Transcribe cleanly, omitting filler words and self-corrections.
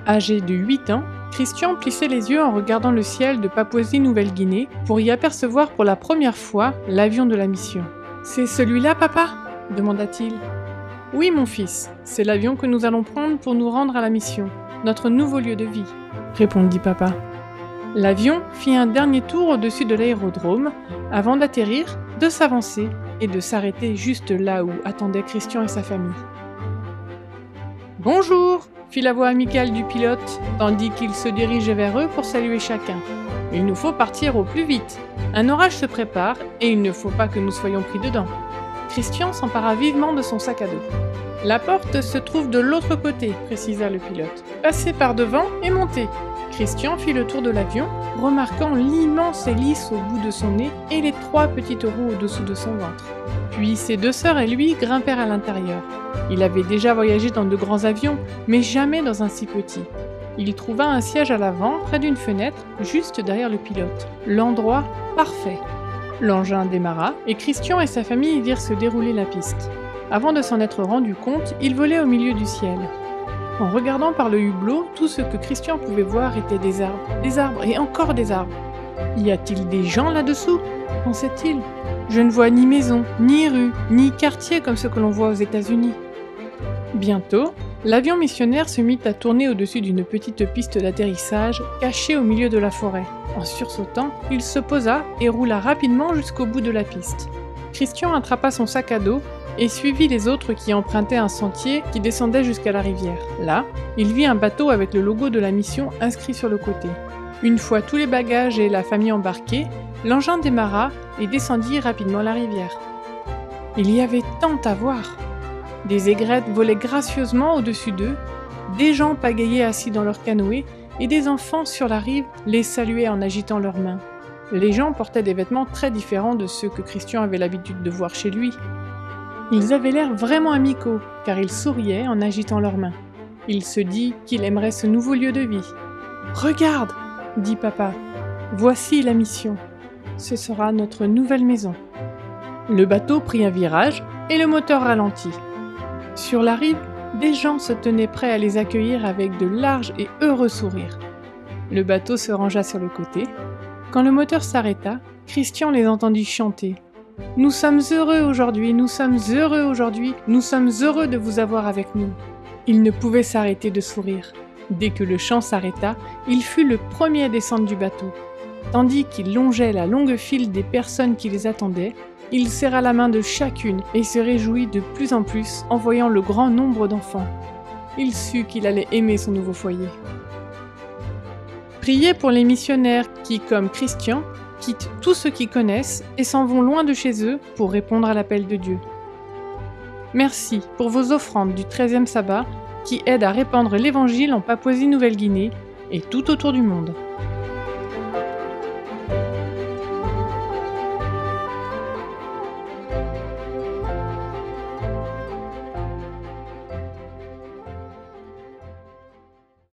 Âgé de 8 ans, Christian plissait les yeux en regardant le ciel de Papouasie-Nouvelle-Guinée pour y apercevoir pour la première fois l'avion de la mission. « C'est celui-là, papa ?» demanda-t-il. « Oui, mon fils, c'est l'avion que nous allons prendre pour nous rendre à la mission, notre nouveau lieu de vie, » répondit papa. L'avion fit un dernier tour au-dessus de l'aérodrome avant d'atterrir, de s'avancer et de s'arrêter juste là où attendaient Christian et sa famille. « Bonjour !» fit la voix amicale du pilote, tandis qu'il se dirigeait vers eux pour saluer chacun. « Il nous faut partir au plus vite. Un orage se prépare et il ne faut pas que nous soyons pris dedans. » Christian s'empara vivement de son sac à dos. « La porte se trouve de l'autre côté, » précisa le pilote. « Passez par devant et montez. » Christian fit le tour de l'avion, remarquant l'immense hélice au bout de son nez et les 3 petites roues au-dessous de son ventre. Puis ses 2 sœurs et lui grimpèrent à l'intérieur. Il avait déjà voyagé dans de grands avions, mais jamais dans un si petit. Il trouva un siège à l'avant, près d'une fenêtre, juste derrière le pilote. L'endroit parfait. L'engin démarra, et Christian et sa famille virent se dérouler la piste. Avant de s'en être rendu compte, ils volaient au milieu du ciel. En regardant par le hublot, tout ce que Christian pouvait voir était des arbres et encore des arbres. « Y a-t-il des gens là-dessous ?» pensait-il. « Je ne vois ni maison, ni rue, ni quartier comme ceux que l'on voit aux États-Unis. » Bientôt, l'avion missionnaire se mit à tourner au-dessus d'une petite piste d'atterrissage cachée au milieu de la forêt. En sursautant, il se posa et roula rapidement jusqu'au bout de la piste. Christian attrapa son sac à dos et suivit les autres qui empruntaient un sentier qui descendait jusqu'à la rivière. Là, il vit un bateau avec le logo de la mission inscrit sur le côté. Une fois tous les bagages et la famille embarqués, l'engin démarra et descendit rapidement la rivière. Il y avait tant à voir. Des aigrettes volaient gracieusement au-dessus d'eux, des gens pagaillaient assis dans leur canoë et des enfants sur la rive les saluaient en agitant leurs mains. Les gens portaient des vêtements très différents de ceux que Christian avait l'habitude de voir chez lui. Ils avaient l'air vraiment amicaux, car ils souriaient en agitant leurs mains. Il se dit qu'il aimerait ce nouveau lieu de vie. « Regarde !» dit papa. « Voici la mission. Ce sera notre nouvelle maison. » Le bateau prit un virage et le moteur ralentit. Sur la rive, des gens se tenaient prêts à les accueillir avec de larges et heureux sourires. Le bateau se rangea sur le côté. Quand le moteur s'arrêta, Christian les entendit chanter. « Nous sommes heureux aujourd'hui, nous sommes heureux aujourd'hui, nous sommes heureux de vous avoir avec nous. » Il ne pouvait s'arrêter de sourire. Dès que le chant s'arrêta, il fut le premier à descendre du bateau. Tandis qu'il longeait la longue file des personnes qui les attendaient, il serra la main de chacune et se réjouit de plus en plus en voyant le grand nombre d'enfants. Il sut qu'il allait aimer son nouveau foyer. Priez pour les missionnaires qui, comme Christian, quittent tout ce qu'ils connaissent et s'en vont loin de chez eux pour répondre à l'appel de Dieu. Merci pour vos offrandes du 13e sabbat qui aident à répandre l'Évangile en Papouasie-Nouvelle-Guinée et tout autour du monde.